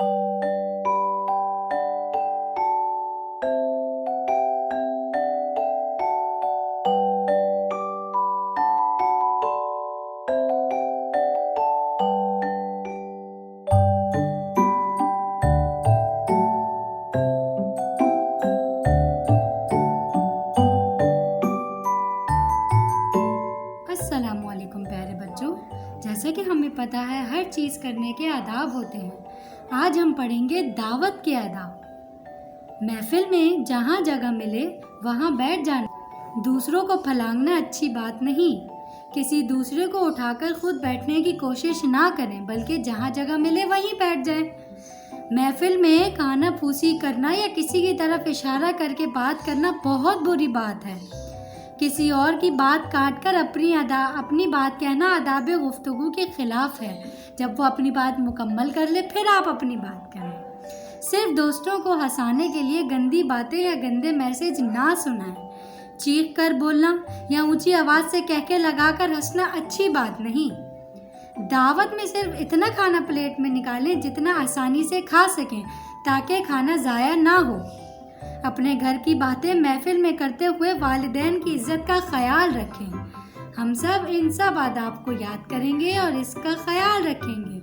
السلام علیکم پیارے بچوں، جیسا کہ ہمیں پتہ ہے ہر چیز کرنے کے آداب ہوتے ہیں۔ آج ہم پڑھیں گے دعوت کے آداب۔ محفل میں جہاں جگہ ملے وہاں بیٹھ جانا، دوسروں کو پھلانگنا اچھی بات نہیں۔ کسی دوسرے کو اٹھا کر خود بیٹھنے کی کوشش نہ کریں، بلکہ جہاں جگہ ملے وہیں بیٹھ جائیں۔ محفل میں کانا پھوسی کرنا یا کسی کی طرف اشارہ کر کے بات کرنا بہت بری بات ہے۔ کسی اور کی بات کاٹ کر اپنی بات کہنا آداب گفتگو کے خلاف ہے۔ جب وہ اپنی بات مکمل کر لے پھر آپ اپنی بات کریں۔ صرف دوستوں کو ہنسانے کے لیے گندی باتیں یا گندے میسج نہ سنائیں۔ چیخ کر بولنا یا اونچی آواز سے کہہ کے لگا کر ہنسنا اچھی بات نہیں۔ دعوت میں صرف اتنا کھانا پلیٹ میں نکالیں جتنا آسانی سے کھا سکیں، تاکہ کھانا ضائع نہ ہو۔ اپنے گھر کی باتیں محفل میں کرتے ہوئے والدین کی عزت کا خیال رکھیں۔ ہم سب ان سب آداب کو یاد کریں گے اور اس کا خیال رکھیں گے۔